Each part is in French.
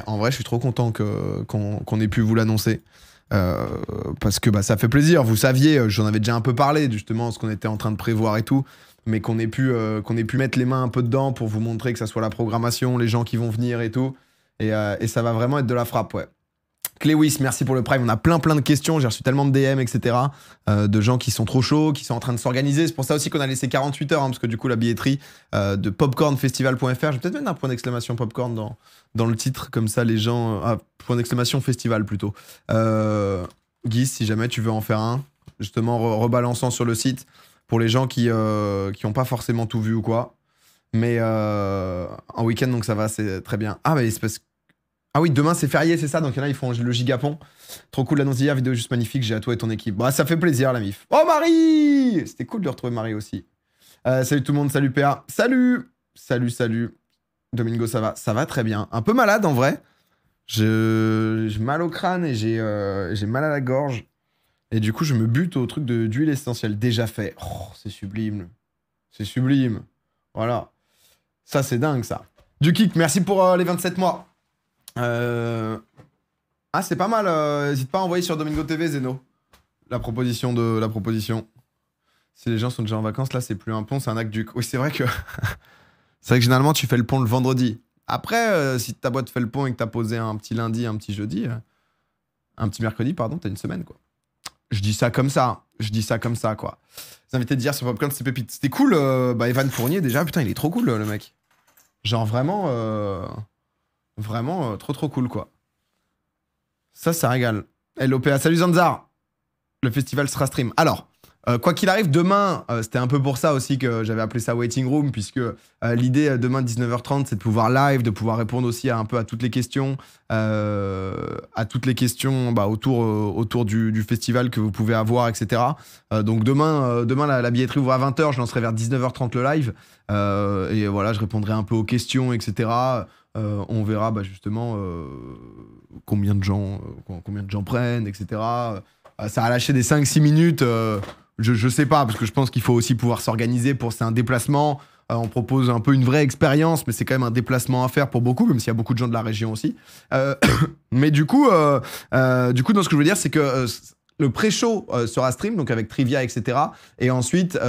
En vrai, je suis trop content qu'on ait pu vous l'annoncer. Parce que bah, ça fait plaisir. Vous saviez, j'en avais déjà un peu parlé, justement, ce qu'on était en train de prévoir et tout. Mais qu'on ait pu mettre les mains un peu dedans pour vous montrer que ça soit la programmation, les gens qui vont venir et tout. Et ça va vraiment être de la frappe, ouais. Cléwis, merci pour le prime. On a plein de questions. J'ai reçu tellement de DM, etc. De gens qui sont trop chauds, qui sont en train de s'organiser. C'est pour ça aussi qu'on a laissé 48 heures, hein, parce que du coup, la billetterie de popcornfestival.fr, je vais peut-être mettre un point d'exclamation popcorn dans le titre, comme ça les gens. Point d'exclamation festival plutôt. Guy, si jamais tu veux en faire un, justement rebalançant sur le site pour les gens qui ont pas forcément tout vu ou quoi. Mais en week-end, donc ça va, c'est très bien. Ah, mais c'est parce que. Ah oui, demain c'est férié, c'est ça, donc il y en a, ils font le gigapon. Trop cool l'annonce d'hier, vidéo juste magnifique, j'ai à toi et ton équipe. Bah, ça fait plaisir, la mif. Oh, Marie! C'était cool de retrouver Marie aussi. Salut tout le monde, salut PA. Salut! Salut. Domingo, ça va? Ça va très bien. Un peu malade en vrai. J'ai mal au crâne et j'ai mal à la gorge. Et du coup, je me bute au truc d'huile essentielle déjà fait. Oh, c'est sublime. C'est sublime. Voilà. Ça, c'est dingue, ça. Du kick, merci pour les 27 mois. Ah, c'est pas mal. N'hésite pas à envoyer sur Domingo TV, Zeno. La proposition. Si les gens sont déjà en vacances, là, c'est plus un pont, c'est un aqueduc. Oui, c'est vrai que... c'est vrai que généralement, tu fais le pont le vendredi. Après, si ta boîte fait le pont et que t'as posé un petit lundi, un petit jeudi, un petit mercredi, pardon, t'as une semaine, quoi. Je dis ça comme ça, quoi. Les invités d'hier sur Popcorn, c'était pépite. C'était cool, Evan Fournier, déjà, putain, il est trop cool, le mec. Genre, vraiment... Vraiment trop cool, quoi. Ça régale. LOPA, salut Zanzar. Le festival sera stream. Alors, quoi qu'il arrive, demain, c'était un peu pour ça aussi que j'avais appelé ça Waiting Room, puisque l'idée demain 19h30, c'est de pouvoir live, de pouvoir répondre aussi un peu à toutes les questions, autour du festival que vous pouvez avoir, etc. Donc demain la billetterie ouvre à 20h, je lancerai vers 19h30 le live. Et voilà, je répondrai un peu aux questions, etc. On verra justement combien de gens prennent, etc. Ça a lâché des 5-6 minutes. Je sais pas, parce que je pense qu'il faut aussi pouvoir s'organiser pour c'est un déplacement. On propose un peu une vraie expérience, mais c'est quand même un déplacement à faire pour beaucoup, même s'il y a beaucoup de gens de la région aussi. Mais du coup, dans ce que je veux dire, c'est que le pré-show sera stream, donc avec trivia, etc. Et ensuite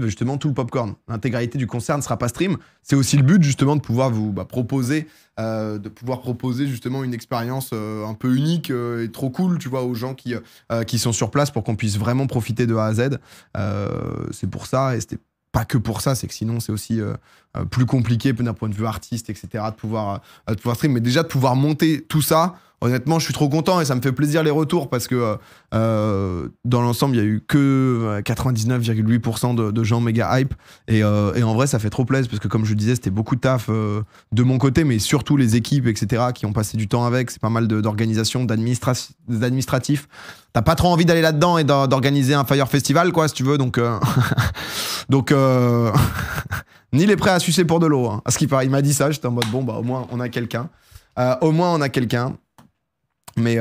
justement, tout le popcorn. L'intégralité du concert ne sera pas stream. C'est aussi le but, justement, de pouvoir vous proposer justement une expérience un peu unique et trop cool, tu vois, aux gens qui sont sur place pour qu'on puisse vraiment profiter de A à Z. C'est pour ça, et c'était pas que pour ça, c'est que sinon c'est aussi plus compliqué d'un point de vue artiste, etc. de pouvoir stream, mais déjà de pouvoir monter tout ça. Honnêtement, je suis trop content et ça me fait plaisir les retours parce que dans l'ensemble, il y a eu que 99,8% de gens méga hype et en vrai, ça fait trop plaisir parce que comme je le disais, c'était beaucoup de taf de mon côté, mais surtout les équipes, etc. qui ont passé du temps avec. C'est pas mal d'organisation, d'administratif. T'as pas trop envie d'aller là-dedans et d'organiser un Fire Festival, quoi, si tu veux. Donc, ni les prêts à sucer pour de l'eau. Hein. À ce qu'il paraît, il m'a dit ça. J'étais en mode bon, au moins on a quelqu'un. Mais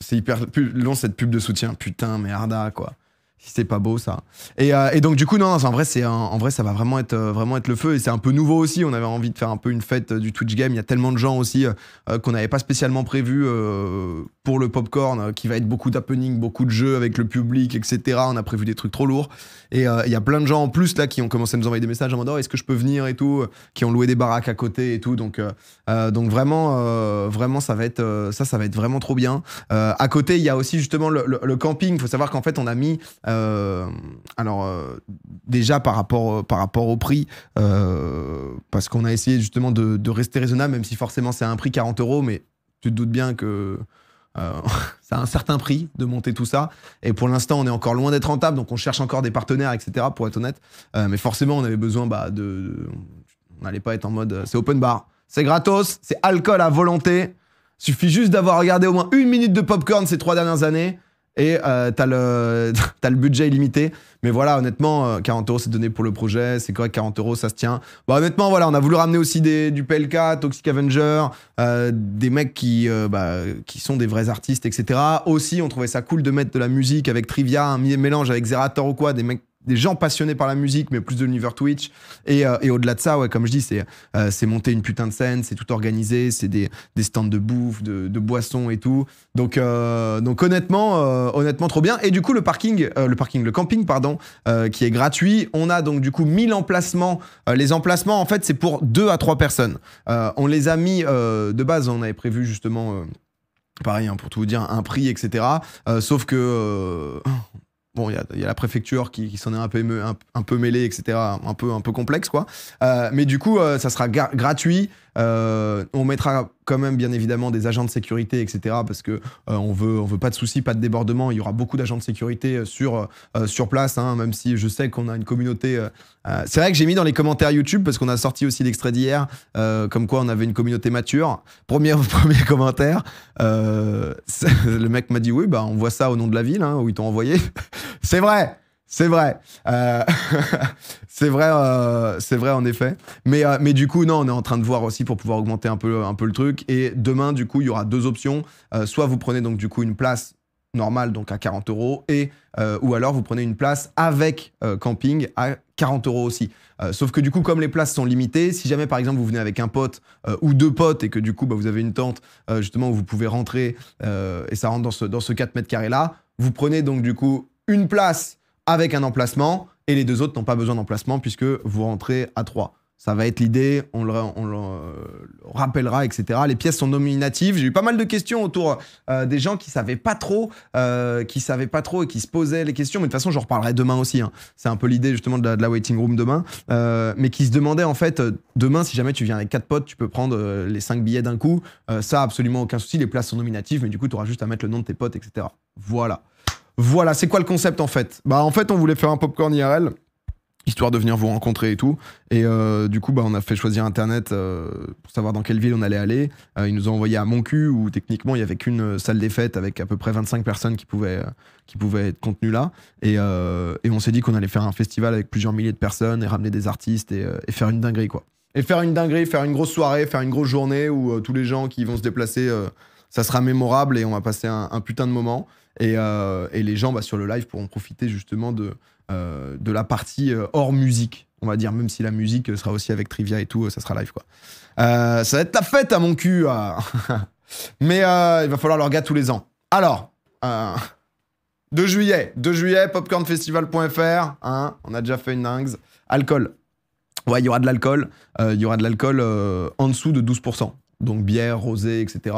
c'est hyper long cette pub de soutien. Putain, merda, quoi. Si c'est pas beau, ça. Et donc, du coup, non, en vrai, ça va vraiment être le feu. Et c'est un peu nouveau aussi. On avait envie de faire un peu une fête du Twitch Game. Il y a tellement de gens aussi qu'on n'avait pas spécialement prévu pour le popcorn, qui va être beaucoup d'happening, beaucoup de jeux avec le public, etc. On a prévu des trucs trop lourds. Et il y a plein de gens en plus là qui ont commencé à nous envoyer des messages en mode est-ce que je peux venir et tout, qui ont loué des baraques à côté et tout. Donc vraiment, ça va être vraiment trop bien. À côté, il y a aussi justement le camping. Il faut savoir qu'en fait, on a mis déjà par rapport au prix, parce qu'on a essayé justement de rester raisonnable, même si forcément c'est un prix 40 €, mais tu te doutes bien que ça a un certain prix de monter tout ça. Et pour l'instant, on est encore loin d'être rentable, donc on cherche encore des partenaires, etc. pour être honnête. Mais forcément, on avait besoin on n'allait pas être en mode c'est open bar, c'est gratos, c'est alcool à volonté. Suffit juste d'avoir regardé au moins 1 minute de popcorn ces 3 dernières années. Et t'as le budget illimité. Mais voilà, honnêtement, 40 € c'est donné pour le projet, c'est correct, 40 € ça se tient. Bah honnêtement, voilà, on a voulu ramener aussi du PLK, Toxic Avenger, des mecs qui sont des vrais artistes, etc. Aussi, on trouvait ça cool de mettre de la musique avec Trivia, un mélange avec Zerator ou quoi, des mecs des gens passionnés par la musique, mais plus de l'univers Twitch. Et au-delà de ça, ouais, comme je dis, c'est monter une putain de scène, c'est tout organisé, c'est des stands de bouffe, de boissons et tout. Donc honnêtement, trop bien. Et du coup, le camping, pardon, qui est gratuit. On a donc du coup 1000 emplacements. Les emplacements, en fait, c'est pour 2 à 3 personnes. On les a mis de base, on avait prévu justement, pareil, hein, pour tout vous dire, un prix, etc. Sauf que bon, il y a la préfecture qui s'en est un peu mêlée, etc. Un peu complexe, quoi. Mais du coup, ça sera gratuit. On mettra quand même, bien évidemment, des agents de sécurité, etc. Parce que on veut pas de soucis, pas de débordement. Il y aura beaucoup d'agents de sécurité sur place, hein, même si je sais qu'on a une communauté. C'est vrai que j'ai mis dans les commentaires YouTube, parce qu'on a sorti aussi l'extrait d'hier, comme quoi on avait une communauté mature. Premier commentaire. Le mec m'a dit oui, bah on voit ça au nom de la ville, hein, où ils t'ont envoyé. C'est vrai. C'est vrai. C'est vrai en effet. Mais du coup, non, on est en train de voir aussi pour pouvoir augmenter un peu le truc. Et demain, du coup, il y aura 2 options. Soit vous prenez donc du coup une place normale, donc à 40 €, ou alors vous prenez une place avec camping à 40 € aussi. Sauf que du coup, comme les places sont limitées, si jamais par exemple vous venez avec un pote ou 2 potes et que du coup bah, vous avez une tente justement où vous pouvez rentrer et ça rentre dans ce 4 mètres carrés là, vous prenez donc du coup une place avec un emplacement, et les 2 autres n'ont pas besoin d'emplacement puisque vous rentrez à 3. Ça va être l'idée, on le rappellera, etc. Les pièces sont nominatives. J'ai eu pas mal de questions autour des gens qui savaient pas trop et qui se posaient les questions. Mais de toute façon, j'en reparlerai demain aussi, hein. C'est un peu l'idée justement de la waiting room demain. Mais qui se demandaient en fait, demain, si jamais tu viens avec 4 potes, tu peux prendre les 5 billets d'un coup. Ça, absolument aucun souci. Les places sont nominatives, mais du coup, tu auras juste à mettre le nom de tes potes, etc. Voilà, c'est quoi le concept en fait? Bah en fait, on voulait faire un popcorn IRL, histoire de venir vous rencontrer et tout. Et du coup, bah, on a fait choisir Internet pour savoir dans quelle ville on allait aller. Ils nous ont envoyé à Moncu, où techniquement, il n'y avait qu'une salle des fêtes avec à peu près 25 personnes qui pouvaient être contenues là. Et on s'est dit qu'on allait faire un festival avec plusieurs milliers de personnes et ramener des artistes et faire une dinguerie, quoi. Et faire une dinguerie, faire une grosse soirée, faire une grosse journée où tous les gens qui vont se déplacer, ça sera mémorable et on va passer un putain de moment. Et les gens sur le live pourront profiter justement de la partie hors musique, on va dire, même si la musique sera aussi avec trivia et tout, ça sera live, quoi. Ça va être la fête à mon cul. Mais il va falloir leur gars tous les ans. Alors, 2 juillet, popcornfestival.fr, hein, on a déjà fait une dingue. Alcool. Ouais, il y aura de l'alcool. Il y aura de l'alcool en dessous de 12%. Donc bière, rosé, etc.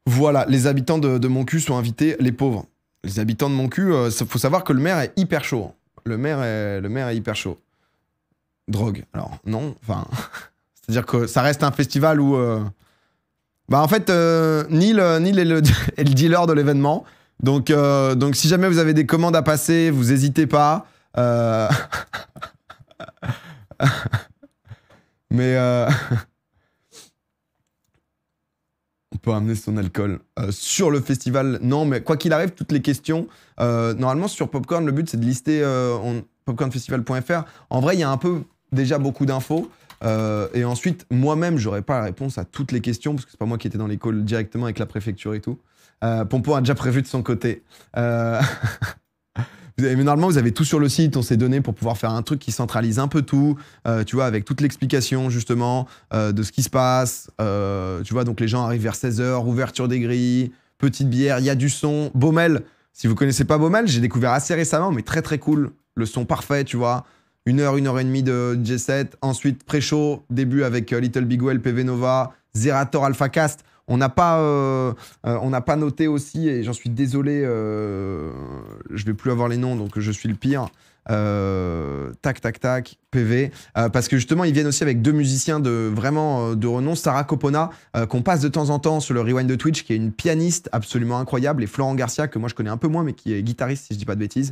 Voilà, les habitants de Moncu sont invités, les pauvres. Les habitants de Moncu, faut savoir que le maire est hyper chaud. Le maire est hyper chaud. Drogue. Alors, non, enfin... C'est-à-dire que ça reste un festival où... Bah en fait, Neil est le dealer de l'événement. Donc si jamais vous avez des commandes à passer, vous n'hésitez pas. Mais... On peut amener son alcool. Sur le festival, non, mais quoi qu'il arrive, toutes les questions, normalement sur Popcorn, le but c'est de lister popcornfestival.fr. En vrai, il y a un peu déjà beaucoup d'infos. Et ensuite, moi-même, j'aurais pas la réponse à toutes les questions, parce que c'est pas moi qui étais dans les calls directement avec la préfecture et tout. Pompon a déjà prévu de son côté. Mais normalement, vous avez tout sur le site, on s'est donné pour pouvoir faire un truc qui centralise un peu tout, tu vois, avec toute l'explication justement de ce qui se passe. Tu vois, donc les gens arrivent vers 16h, ouverture des grilles, petite bière, il y a du son. Baumel, si vous connaissez pas Baumel, j'ai découvert assez récemment, mais très très cool. Le son parfait, tu vois. 1 heure et demie de DJ7. Ensuite, pré-show, début avec Little Big Well, PV Nova, Zerator, Alpha Cast. On n'a pas noté aussi, et j'en suis désolé, je vais plus avoir les noms, donc je suis le pire. Tac, PV. Parce que justement, ils viennent aussi avec 2 musiciens de renom, Sarah Copona, qu'on passe de temps en temps sur le Rewind de Twitch, qui est une pianiste absolument incroyable, et Florent Garcia, que moi je connais un peu moins, mais qui est guitariste, si je dis pas de bêtises,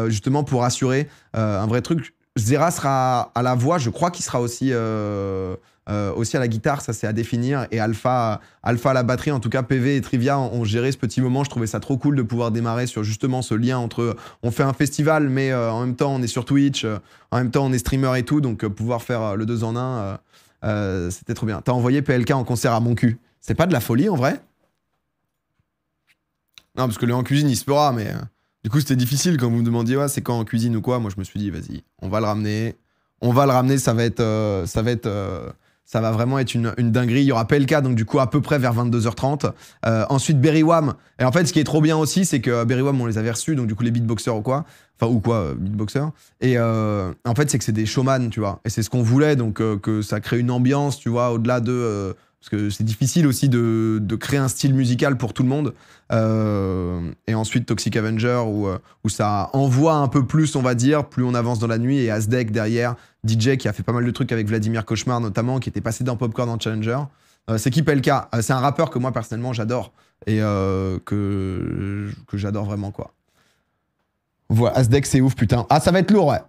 justement pour assurer un vrai truc. Zera sera à la voix, je crois qu'il sera aussi à la guitare, ça c'est à définir, et Alpha à la batterie. En tout cas, PV et Trivia ont géré ce petit moment. Je trouvais ça trop cool de pouvoir démarrer sur justement ce lien entre on fait un festival, mais en même temps on est sur Twitch, en même temps on est streamer et tout, donc pouvoir faire le 2 en 1, c'était trop bien. T'as envoyé PLK en concert à mon cul. C'est pas de la folie en vrai? Non, parce que le en cuisine il se fera, mais Du coup, c'était difficile quand vous me demandiez, ouais, c'est quand en cuisine ou quoi. Moi, je me suis dit, vas-y, on va le ramener. On va le ramener, ça va vraiment être une dinguerie. Il y aura PLK, donc du coup, à peu près vers 22h30. Ensuite, Berry Wham. Et en fait, ce qui est trop bien aussi, c'est que Berry Wham, on les avait reçus, donc du coup, les beatboxers ou quoi. Enfin, ou quoi, beatboxers. Et en fait, c'est que c'est des showman, tu vois. Et c'est ce qu'on voulait, donc que ça crée une ambiance, tu vois, au-delà de. Parce que c'est difficile aussi de créer un style musical pour tout le monde. Et ensuite Toxic Avenger où ça envoie un peu plus, on va dire, plus on avance dans la nuit. Et Asdek derrière, DJ qui a fait pas mal de trucs avec Vladimir Cauchemar notamment, qui était passé dans Popcorn en Challenger. C'est qui PLK? C'est un rappeur que moi personnellement j'adore et que j'adore vraiment quoi. Voilà, Asdek c'est ouf putain. Ah ça va être lourd ouais.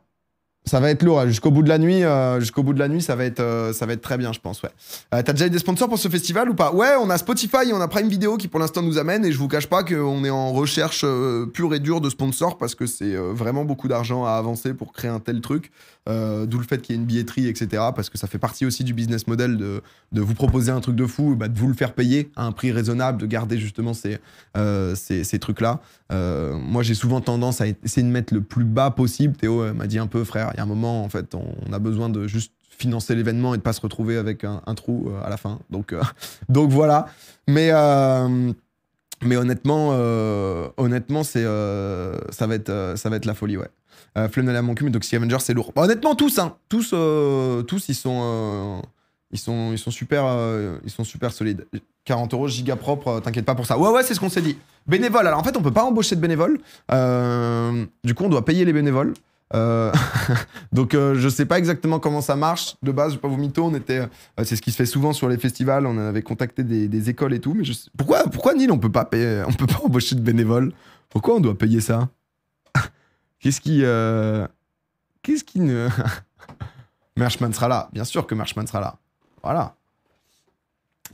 Ça va être lourd, jusqu'au bout de la nuit, ça va être très bien, je pense, ouais. T'as déjà eu des sponsors pour ce festival ou pas? Ouais, on a Spotify et on a Prime Video qui pour l'instant nous amène et je vous cache pas qu'on est en recherche pure et dure de sponsors parce que c'est vraiment beaucoup d'argent à avancer pour créer un tel truc. D'où le fait qu'il y ait une billetterie, etc. Parce que ça fait partie aussi du business model de vous proposer un truc de fou, bah, de vous le faire payer à un prix raisonnable, de garder justement ces trucs-là. Moi, j'ai souvent tendance à essayer de mettre le plus bas possible. Théo m'a dit un peu, frère, il y a un moment, en fait, on a besoin de juste financer l'événement et de pas se retrouver avec un trou à la fin. Donc voilà. Mais honnêtement, ça va être la folie, ouais. Flemme d'aller à mon cul, mais Toxic Avenger, c'est lourd. Bah, honnêtement, tous, hein. Tous, ils sont super solides. 40 euros, giga propre, t'inquiète pas pour ça. Ouais, c'est ce qu'on s'est dit. Bénévole, alors en fait, on peut pas embaucher de bénévoles. Du coup, on doit payer les bénévoles. Donc, je sais pas exactement comment ça marche. De base, je vais pas vous mytho, c'est ce qui se fait souvent sur les festivals. On avait contacté des écoles et tout. Mais pourquoi Nil, on peut pas embaucher de bénévoles? Pourquoi on doit payer ça? Qu'est-ce qui ne... Merchman sera là. Bien sûr que Merchman sera là. Voilà.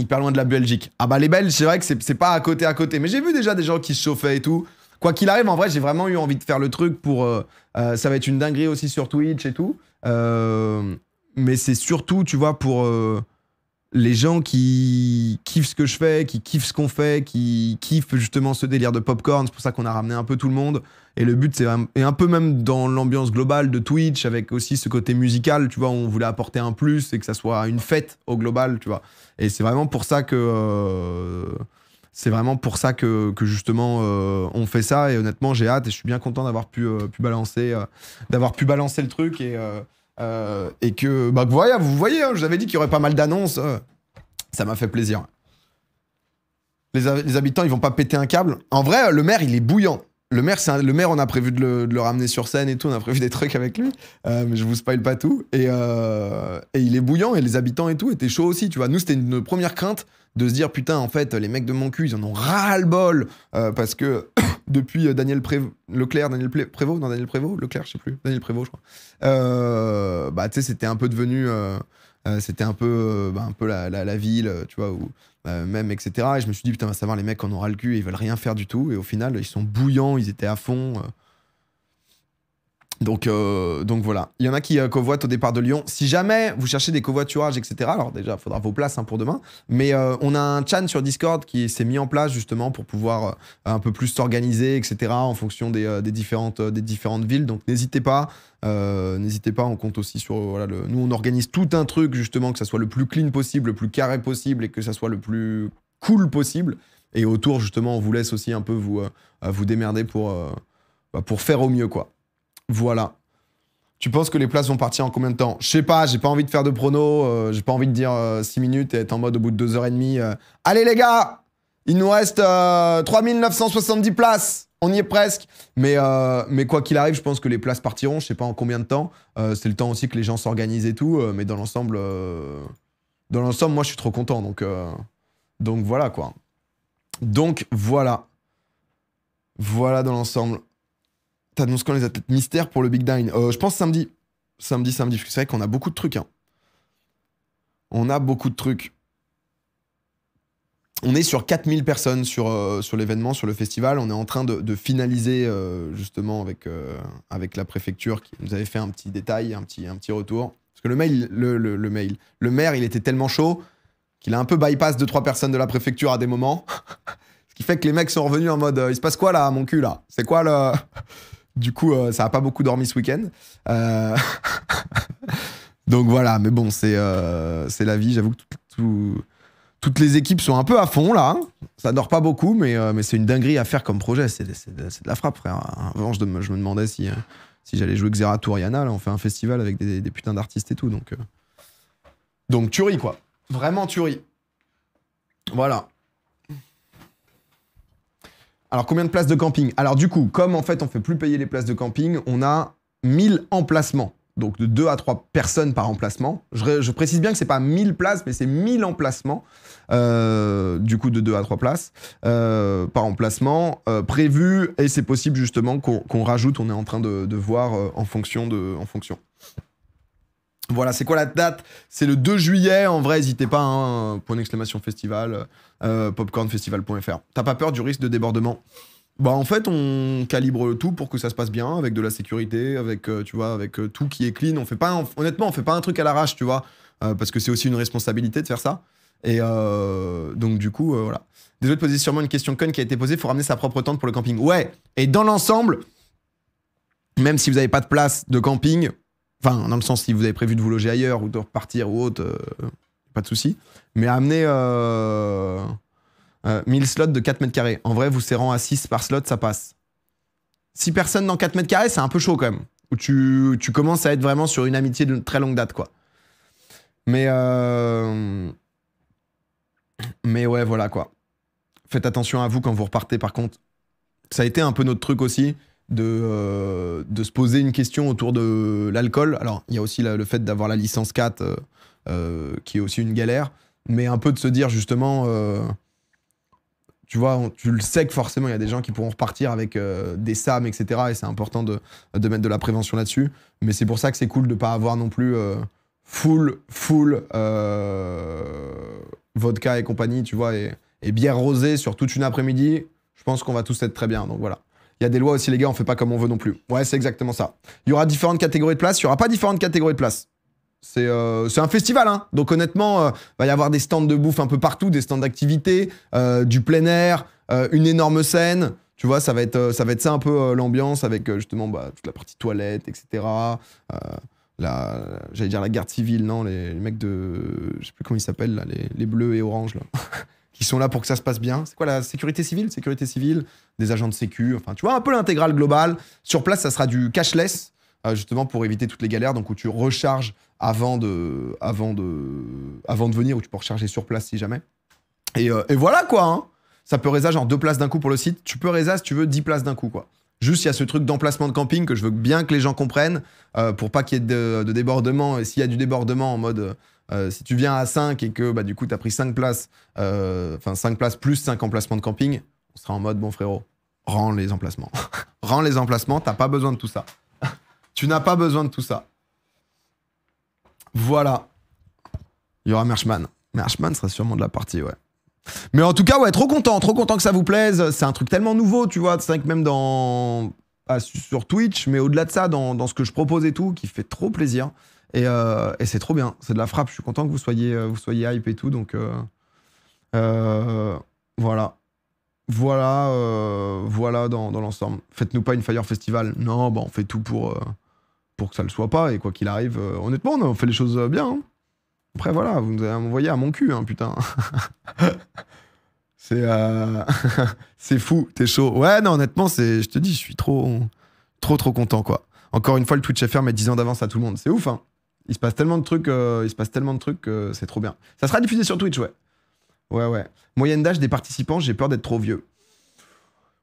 Hyper loin de la Belgique. Ah bah les Belges, c'est vrai que c'est pas à côté. Mais j'ai vu déjà des gens qui se chauffaient et tout. Quoi qu'il arrive, en vrai, j'ai vraiment eu envie de faire le truc pour... ça va être une dinguerie aussi sur Twitch et tout. Mais c'est surtout, tu vois, pour les gens qui kiffent ce que je fais, qui kiffent ce qu'on fait, qui kiffent justement ce délire de popcorn. C'est pour ça qu'on a ramené un peu tout le monde. Et le but, c'est un peu même dans l'ambiance globale de Twitch, avec aussi ce côté musical, tu vois, on voulait apporter un plus et que ça soit une fête au global, tu vois. Et c'est vraiment pour ça que... justement on fait ça et honnêtement j'ai hâte et je suis bien content d'avoir pu balancer le truc et que bah vous voyez hein, je vous avais dit qu'il y aurait pas mal d'annonces ça m'a fait plaisir. Les habitants ils vont pas péter un câble. En vrai le maire il est bouillant. Le maire, on a prévu de le ramener sur scène et tout, on a prévu des trucs avec lui, mais je vous spoil pas tout. Et il est bouillant et les habitants et tout étaient chauds aussi, tu vois. Nous, c'était une première crainte de se dire, putain, en fait, les mecs de mon cul, ils en ont ras-le-bol, parce que depuis Daniel Prévost, Daniel Prévost, Leclerc, je sais plus, Daniel Prévost, je crois. Bah, tu sais, c'était un peu devenu... c'était un peu la ville, tu vois, où, même, etc. Et je me suis dit, putain, va savoir, les mecs en aura le cul, et ils veulent rien faire du tout. Et au final, ils sont bouillants, ils étaient à fond. Donc voilà. Il y en a qui covoitent au départ de Lyon. Si jamais vous cherchez des covoiturages, etc., alors déjà, il faudra vos places hein, pour demain. Mais on a un chan sur Discord qui s'est mis en place justement pour pouvoir un peu plus s'organiser, etc., en fonction des différentes villes. Donc n'hésitez pas. On compte aussi sur... Voilà, nous, on organise tout un truc, justement, que ça soit le plus clean possible, le plus carré possible, et que ça soit le plus cool possible. Et autour, justement, on vous laisse aussi un peu vous démerder pour faire au mieux, quoi. Voilà. Tu penses que les places vont partir en combien de temps? Je sais pas, j'ai pas envie de faire de prono, j'ai pas envie de dire 6 minutes et être en mode au bout de 2h30. Allez les gars, il nous reste 3970 places, on y est presque. Mais quoi qu'il arrive, je pense que les places partiront, je sais pas en combien de temps. C'est le temps aussi que les gens s'organisent et tout, mais dans l'ensemble, moi je suis trop content, donc voilà quoi. Donc voilà. Voilà dans l'ensemble. T'annonces quand les athlètes mystères pour le Big Nine? Je pense samedi. Samedi, parce que c'est vrai qu'on a beaucoup de trucs. Hein. On a beaucoup de trucs. On est sur 4000 personnes sur l'événement, sur le festival. On est en train de finaliser justement avec la préfecture qui nous avait fait un petit détail, un petit retour. Parce que le maire, il était tellement chaud qu'il a un peu bypass 2-3 personnes de la préfecture à des moments. qui fait que les mecs sont revenus en mode il se passe quoi là, mon cul là? C'est quoi le. Du coup, ça a pas beaucoup dormi ce week-end. Donc voilà, mais bon, c'est la vie. J'avoue que toutes les équipes sont un peu à fond là. Ça dort pas beaucoup, mais c'est une dinguerie à faire comme projet. C'est de la frappe, frère. Avant, je me demandais si j'allais jouer Xerato Rihanna. Là, on fait un festival avec des putains d'artistes et tout. Donc tuerie, quoi. Vraiment tuerie. Voilà. Alors, combien de places de camping? Alors, du coup, comme en fait, on fait plus payer les places de camping, on a 1000 emplacements. Donc, de 2 à 3 personnes par emplacement. Je précise bien que c'est pas 1000 places, mais c'est 1000 emplacements. Du coup, de 2 à 3 places par emplacement prévu. Et c'est possible, justement, qu'on rajoute. On est en train de voir en fonction. Voilà, c'est quoi la date? C'est le 2 juillet. En vrai, n'hésitez pas, hein, *festival, popcornfestival.fr. T'as pas peur du risque de débordement? Bah, en fait, on calibre tout pour que ça se passe bien, avec de la sécurité, avec, tu vois, avec tout qui est clean. Honnêtement, on fait pas un truc à l'arrache, tu vois, parce que c'est aussi une responsabilité de faire ça. Et donc, du coup, voilà. Désolé de poser sûrement une question conne qui a été posée. Faut ramener sa propre tente pour le camping. Ouais, et dans l'ensemble, même si vous n'avez pas de place de camping, enfin, dans le sens si vous avez prévu de vous loger ailleurs ou de repartir ou autre, pas de souci. Mais amenez 1000 slots de 4 mètres carrés. En vrai, vous serrant à 6 par slot, ça passe. 6 personnes dans 4 mètres carrés, c'est un peu chaud quand même. Où tu commences à être vraiment sur une amitié de très longue date, quoi. Mais ouais, voilà, quoi. Faites attention à vous quand vous repartez, par contre. Ça a été un peu notre truc aussi, de se poser une question autour de l'alcool. Alors, il y a aussi le fait d'avoir la licence 4, qui est aussi une galère. Mais un peu de se dire, justement... tu vois, tu le sais que forcément, il y a des gens qui pourront repartir avec des SAM, etc. Et c'est important de mettre de la prévention là-dessus. Mais c'est pour ça que c'est cool de ne pas avoir non plus full vodka et compagnie, tu vois, et bière rosée sur toute une après-midi. Je pense qu'on va tous être très bien. Donc voilà. Il y a des lois aussi, les gars, on fait pas comme on veut non plus. Ouais, c'est exactement ça. Il y aura différentes catégories de places. Il n'y aura pas différentes catégories de places. C'est un festival, hein. Donc honnêtement, va y avoir des stands de bouffe un peu partout, des stands d'activité, du plein air, une énorme scène. Tu vois, ça va être ça un peu l'ambiance avec justement toute la partie toilette, etc. J'allais dire la garde civile, non, les mecs de... Je sais plus comment ils s'appellent, là, les bleus et oranges, là. Qui sont là pour que ça se passe bien. C'est quoi, la sécurité civile? Sécurité civile, des agents de sécu, enfin, tu vois, un peu l'intégrale globale. Sur place, ça sera du cashless, justement pour éviter toutes les galères, donc où tu recharges avant de venir, où tu peux recharger sur place si jamais. Et voilà, quoi, hein. Ça peut résa genre 2 places d'un coup pour le site. Tu peux résa, si tu veux, 10 places d'un coup, quoi. Juste, il y a ce truc d'emplacement de camping que je veux bien que les gens comprennent, pour pas qu'il y ait de débordement. Et s'il y a du débordement en mode... si tu viens à 5 et que du coup tu as pris 5 places, 5 places plus 5 emplacements de camping, on sera en mode bon frérot, rends les emplacements. Rends les emplacements, t'as pas besoin de tout ça. Tu n'as pas besoin de tout ça. Voilà. Il y aura Merchman. Merchman sera sûrement de la partie, ouais. Mais en tout cas, ouais, trop content que ça vous plaise. C'est un truc tellement nouveau, tu vois. C'est vrai que même sur Twitch, mais au-delà de ça, dans ce que je propose et tout, qui fait trop plaisir. Et c'est trop bien, c'est de la frappe. Je suis content que vous soyez hype et tout, donc voilà. Voilà dans l'ensemble. Faites-nous pas une Fire Festival. Non, on fait tout pour que ça le soit pas, et quoi qu'il arrive, honnêtement, on fait les choses bien. Hein. Après, voilà, vous nous avez envoyé à mon cul, hein, putain. C'est fou, t'es chaud. Ouais, non, honnêtement, je te dis, je suis trop content, quoi. Encore une fois, le Twitch FR met 10 ans d'avance à tout le monde. C'est ouf, hein. Il se passe tellement de trucs que c'est trop bien. Ça sera diffusé sur Twitch, ouais. Ouais. Moyenne d'âge des participants, j'ai peur d'être trop vieux.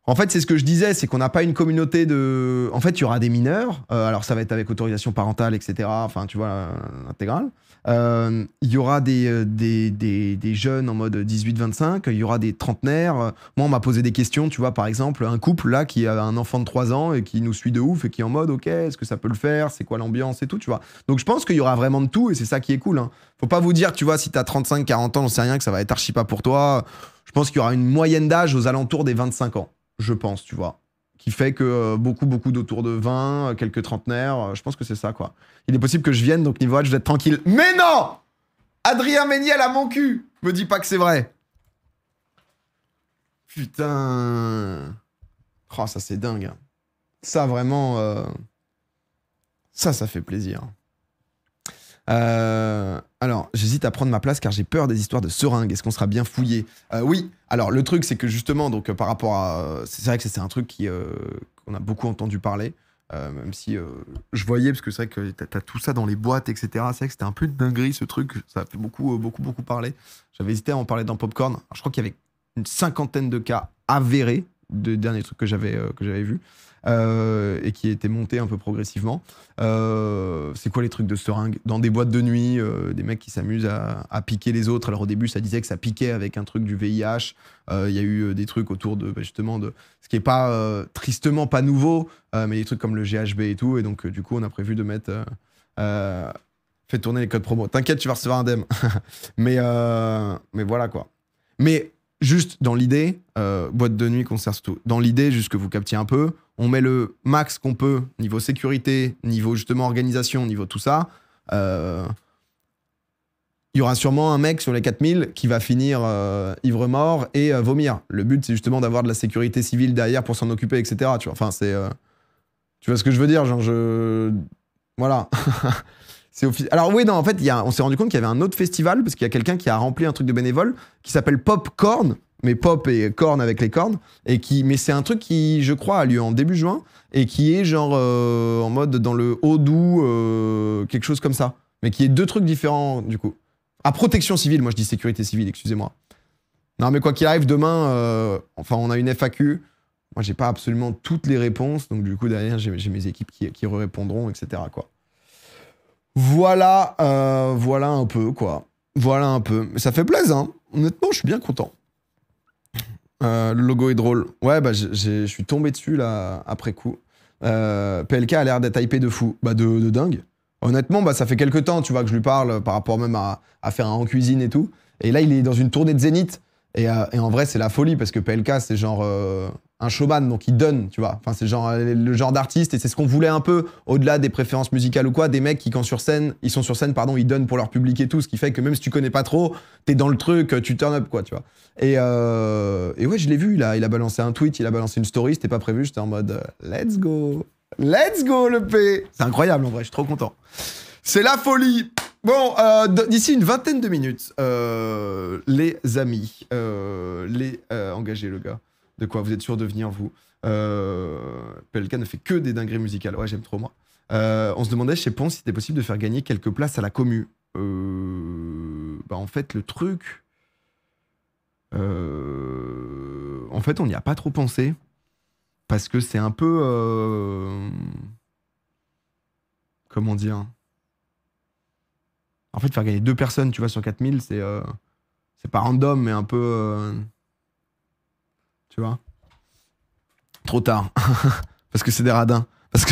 En fait, c'est ce que je disais, c'est qu'on n'a pas une communauté de... En fait, il y aura des mineurs, alors ça va être avec autorisation parentale, etc. Enfin, tu vois, l'intégrale. Il y aura des jeunes en mode 18-25, il y aura des trentenaires. Moi, on m'a posé des questions, tu vois, par exemple, un couple, là, qui a un enfant de 3 ans et qui nous suit de ouf et qui est en mode, ok, est-ce que ça peut le faire? C'est quoi l'ambiance et tout, tu vois. Donc, je pense qu'il y aura vraiment de tout et c'est ça qui est cool, hein. Faut pas vous dire, tu vois, si t'as 35, 40 ans, on sait rien, que ça va être archi pas pour toi. Je pense qu'il y aura une moyenne d'âge aux alentours des 25 ans. Je pense, tu vois. Qui fait que beaucoup d'autour de 20, quelques trentenaires, je pense que c'est ça, quoi. Il est possible que je vienne, donc niveau âge, je vais être tranquille. Mais non! Adrien Méniel à mon cul! Me dis pas que c'est vrai. Putain. Oh, ça c'est dingue. Ça vraiment... Ça fait plaisir. Alors, j'hésite à prendre ma place car j'ai peur des histoires de seringues. Est-ce qu'on sera bien fouillé? Oui. Alors, le truc, c'est que justement, donc par rapport à... C'est vrai que c'est un truc qu'on a beaucoup entendu parler. Même si je voyais, parce que c'est vrai que t'as tout ça dans les boîtes, etc. C'est vrai que c'était un peu une dinguerie, ce truc. Ça a fait beaucoup parler. J'avais hésité à en parler dans Popcorn. Alors, je crois qu'il y avait une 50aine de cas avérés de derniers trucs que j'avais vus. Et qui était monté un peu progressivement. C'est quoi les trucs de seringues? Dans des boîtes de nuit, des mecs qui s'amusent à piquer les autres. Alors au début, ça disait que ça piquait avec un truc du VIH. Il y a eu des trucs autour de justement de ce qui est pas tristement pas nouveau, mais des trucs comme le GHB et tout. Et donc du coup, on a prévu de mettre fais tourner les codes promo. T'inquiète, tu vas recevoir un DEM. mais voilà quoi. Mais juste dans l'idée, boîte de nuit, concert surtout. Dans l'idée, juste que vous captiez un peu, on met le max qu'on peut, niveau sécurité, niveau justement organisation, niveau tout ça. Il y aura sûrement un mec sur les 4000 qui va finir ivre-mort et vomir. Le but, c'est justement d'avoir de la sécurité civile derrière pour s'en occuper, etc. Tu vois, enfin, c'est... Tu vois ce que je veux dire? Genre, Voilà. Alors oui, non, en fait, on s'est rendu compte qu'il y avait un autre festival, parce qu'il y a quelqu'un qui a rempli un truc de bénévole, qui s'appelle Popcorn, mais pop et corn avec les cornes, mais c'est un truc qui, je crois, a lieu en début juin, et qui est genre en mode dans le Haut-Doubs, quelque chose comme ça, mais qui est deux trucs différents, du coup. À protection civile, moi je dis sécurité civile, excusez-moi. Non, mais quoi qu'il arrive, demain, enfin, on a une FAQ. Moi, j'ai pas absolument toutes les réponses, donc du coup, derrière, j'ai mes équipes qui répondront, etc., quoi. Voilà, voilà un peu, quoi. Voilà un peu. Mais ça fait plaisir, hein. Honnêtement, je suis bien content. Le logo est drôle. Ouais, bah, je suis tombé dessus, là, après coup. PLK a l'air d'être hypé de fou. Bah, de dingue. Honnêtement, bah, ça fait quelques temps, tu vois, que je lui parle par rapport même à faire un en cuisine et tout. Et là, il est dans une tournée de Zénith. Et en vrai, c'est la folie, parce que PLK, c'est genre un showman, donc il donne, tu vois. Enfin, c'est genre le genre d'artiste, et c'est ce qu'on voulait un peu, au-delà des préférences musicales ou quoi, des mecs qui, quand ils sont sur scène, pardon, ils donnent pour leur public et tout, ce qui fait que même si tu connais pas trop, t'es dans le truc, tu turn up, quoi, tu vois. Et ouais, je l'ai vu, il a balancé un tweet, il a balancé une story, c'était pas prévu, j'étais en mode let's go le P. C'est incroyable, en vrai, je suis trop content. C'est la folie. Bon, d'ici une vingtaine de minutes, les amis, engagez le gars. De quoi? Vous êtes sûr de venir, vous? PLK ne fait que des dingueries musicales. Ouais, j'aime trop, moi. On se demandait chez Ponce si c'était possible de faire gagner quelques places à la commu. Bah, en fait, le truc... en fait, on n'y a pas trop pensé. Parce que c'est un peu... Comment dire? En fait, faire gagner 2 personnes, tu vois, sur 4000, c'est pas random, mais un peu... tu vois? Trop tard. Parce que c'est des radins. Parce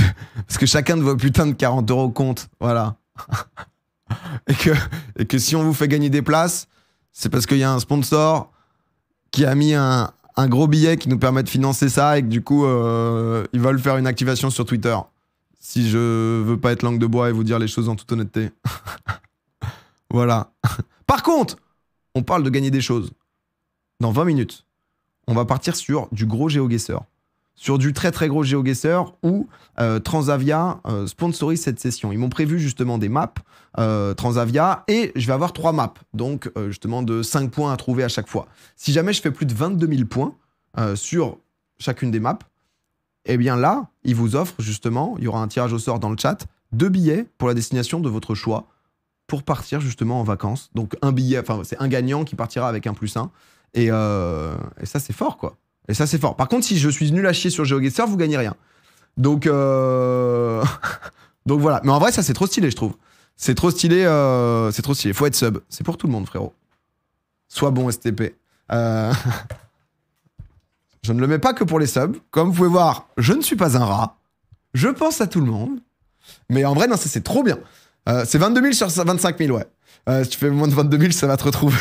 que chacun de vos putains de 40 € compte. Voilà. et que si on vous fait gagner des places, c'est parce qu'il y a un sponsor qui a mis un gros billet qui nous permet de financer ça et que du coup, ils veulent faire une activation sur Twitter. Si je veux pas être langue de bois et vous dire les choses en toute honnêteté. Voilà. Par contre, on parle de gagner des choses. Dans 20 minutes, on va partir sur du gros GeoGuessr. Sur du très très gros GeoGuessr où Transavia sponsorise cette session. Ils m'ont prévu justement des maps Transavia et je vais avoir 3 maps. Donc justement de 5 points à trouver à chaque fois. Si jamais je fais plus de 22 000 points sur chacune des maps, eh bien là, ils vous offrent justement, il y aura un tirage au sort dans le chat, 2 billets pour la destination de votre choix pour partir justement en vacances. Donc un billet, enfin c'est un gagnant qui partira avec un +1. Et ça c'est fort quoi. Et ça c'est fort. Par contre si je suis nul à chier sur GeoGuessr, vous gagnez rien. Donc donc voilà. Mais en vrai ça c'est trop stylé je trouve. C'est trop stylé, c'est trop stylé. Faut être sub. C'est pour tout le monde frérot. Sois bon STP. Je ne le mets pas que pour les subs. Comme vous pouvez voir, je ne suis pas un rat. Je pense à tout le monde. Mais en vrai non ça c'est trop bien. C'est 22 000 sur 25 000, ouais. Si tu fais moins de 22 000, ça va te retrouver.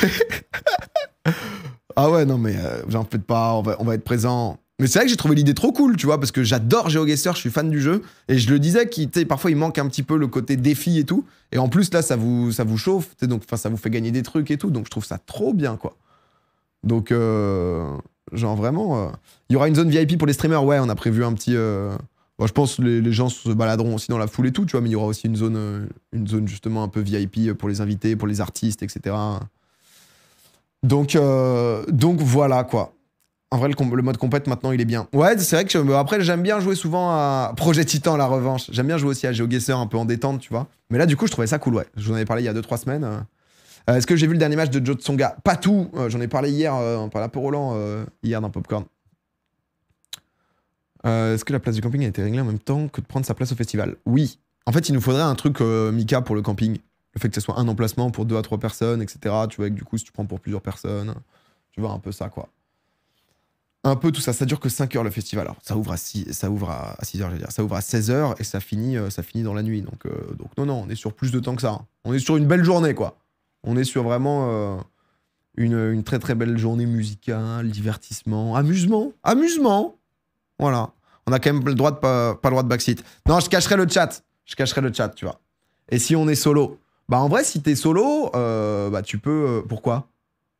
Ah ouais, non, mais j'en faites pas, on va être présent. Mais c'est vrai que j'ai trouvé l'idée trop cool, tu vois, parce que j'adore GeoGuessr, je suis fan du jeu. Et je le disais, parfois il manque un petit peu le côté défi et tout. Et en plus, là, ça vous chauffe, donc ça vous fait gagner des trucs et tout. Donc je trouve ça trop bien, quoi. Donc Genre vraiment. Il y aura une zone VIP pour les streamers, ouais, on a prévu un petit. Bon, je pense que les gens se baladeront aussi dans la foule et tout, tu vois, mais il y aura aussi une zone justement un peu VIP pour les invités, pour les artistes, etc. Donc voilà quoi. En vrai, le mode compète maintenant il est bien. Ouais, c'est vrai que après j'aime bien jouer souvent à Projet Titan, la revanche. J'aime bien jouer aussi à GeoGuessr un peu en détente, tu vois. Mais là, du coup, je trouvais ça cool, ouais. Je vous en avais parlé il y a 2-3 semaines. Est-ce que j'ai vu le dernier match de Joe Tsonga? Pas tout. J'en ai parlé hier, on parlait un peu Roland hier dans Popcorn. Est-ce que la place du camping a été réglée en même temps que de prendre sa place au festival? Oui. En fait, il nous faudrait un truc Mika pour le camping. Le fait que ce soit un emplacement pour 2 à 3 personnes, etc. Tu vois, que du coup, si tu prends pour plusieurs personnes, tu vois, un peu ça, quoi. Un peu tout ça. Ça dure que 5 heures le festival. Alors, ça ouvre à 6 heures, je veux dire. Ça ouvre à 16 heures et ça finit dans la nuit. Donc non, on est sur plus de temps que ça. On est sur une belle journée, quoi. On est sur vraiment une très très belle journée musicale, divertissement, amusement. Voilà. On a quand même le droit de pas le droit de backseat. Non, je cacherai le chat. Tu vois. Et si on est solo? Bah en vrai, si t'es solo, bah tu peux... pourquoi?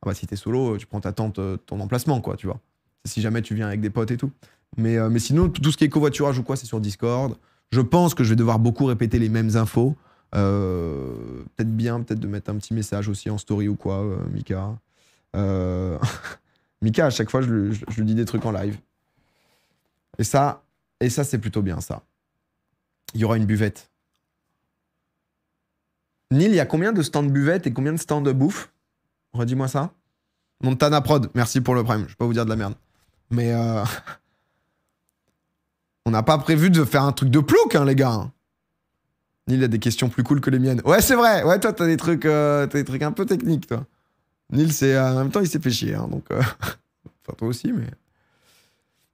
Ah bah si t'es solo, tu prends ta tente, ton emplacement, quoi, tu vois. Si jamais tu viens avec des potes et tout. Mais sinon, tout ce qui est covoiturage ou quoi, c'est sur Discord. Je pense que je vais devoir beaucoup répéter les mêmes infos. Peut-être de mettre un petit message aussi en story ou quoi, Mika. Mika, à chaque fois, je lui dis des trucs en live. Et ça c'est plutôt bien, ça. Il y aura une buvette. Neil, il y a combien de stands de buvette et combien de stands de bouffe? Redis-moi ça. Montana Prod, merci pour le prime. Je vais pas vous dire de la merde. Mais on n'a pas prévu de faire un truc de plouc, hein, les gars. Neil a des questions plus cool que les miennes. Ouais, c'est vrai. Ouais, toi, t'as des trucs un peu techniques, toi. Neil, en même temps, il s'est fait chier. Hein, donc, enfin, toi aussi, mais...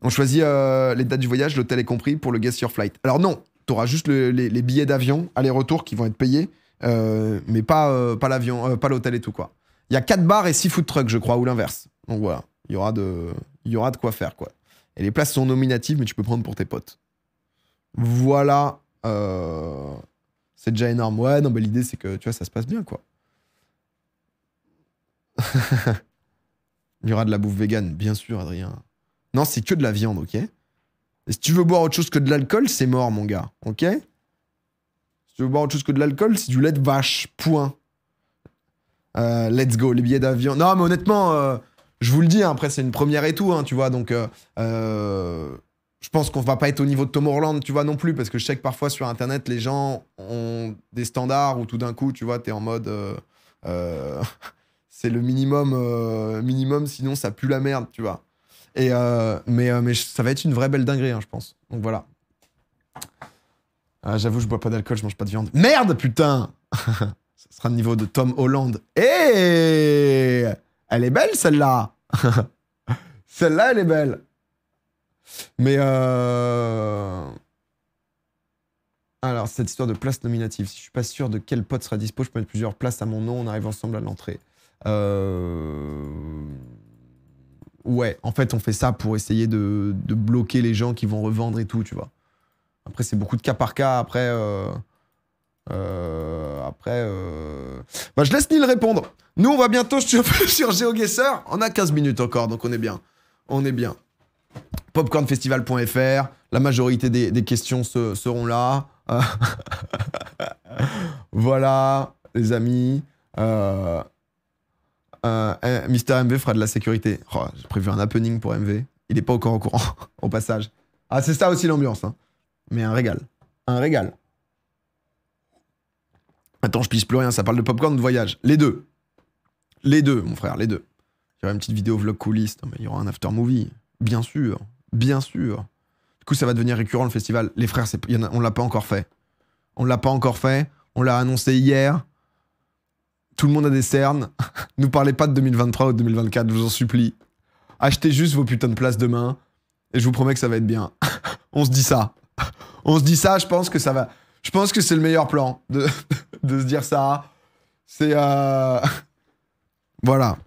On choisit les dates du voyage, l'hôtel est compris pour le Guess Your Flight. Alors non, t'auras juste les billets d'avion, aller-retour qui vont être payés, mais pas pas l'hôtel et tout, quoi. Il y a 4 bars et 6 food trucks, je crois, ou l'inverse. Donc voilà, il y aura de quoi faire, quoi. Et les places sont nominatives, mais tu peux prendre pour tes potes. Voilà. C'est déjà énorme. Ouais, non, mais l'idée, c'est que, tu vois, ça se passe bien, quoi. Il y aura de la bouffe vegan, bien sûr, Adrien. Non, c'est que de la viande, ok? Et si tu veux boire autre chose que de l'alcool, c'est mort, mon gars, ok? Si tu veux boire autre chose que de l'alcool, c'est du lait de vache, point. Let's go, les billets d'avion. Non, mais honnêtement, je vous le dis, hein, après, c'est une première et tout, hein, tu vois, donc... je pense qu'on va pas être au niveau de Tomorrowland, tu vois, non plus, parce que je sais que parfois, sur Internet, les gens ont des standards où tout d'un coup, tu vois, t'es en mode... c'est le minimum, sinon ça pue la merde, tu vois. Mais ça va être une vraie belle dinguerie, hein, je pense. Donc voilà. J'avoue, je bois pas d'alcool, je mange pas de viande. Merde, putain. Ça sera le niveau de Tom Holland. Eh, elle est belle, celle-là. Celle-là, elle est belle. Mais alors, cette histoire de place nominative. Si je suis pas sûr de quel pote sera dispo, je peux mettre plusieurs places à mon nom, on arrive ensemble à l'entrée. Ouais, en fait, on fait ça pour essayer de bloquer les gens qui vont revendre et tout, tu vois. Après, c'est beaucoup de cas par cas. Après, bah, je laisse Neil répondre. Nous, on va bientôt sur GeoGuessr. On a 15 minutes encore, donc on est bien. On est bien. Popcornfestival.fr. La majorité des questions seront là. Voilà, les amis. Mister MV fera de la sécurité. Oh, j'ai prévu un happening pour MV. Il est pas encore au courant, au passage. Ah, c'est ça aussi l'ambiance. Hein. Mais un régal. Un régal. Attends, je pisse plus rien. Ça parle de popcorn ou de voyage. Les deux. Les deux, mon frère, les deux. Il y aura une petite vidéo vlog coulisse. Non, mais il y aura un after movie. Bien sûr. Bien sûr. Du coup, ça va devenir récurrent le festival. Les frères, on l'a pas encore fait. On l'a pas encore fait. On l'a annoncé hier. Tout le monde a des cernes. Nous parlez pas de 2023 ou de 2024, je vous en supplie. Achetez juste vos putains de places demain. Et je vous promets que ça va être bien. On se dit ça. On se dit ça, je pense que ça va... Je pense que c'est le meilleur plan de se dire ça. C'est... Voilà.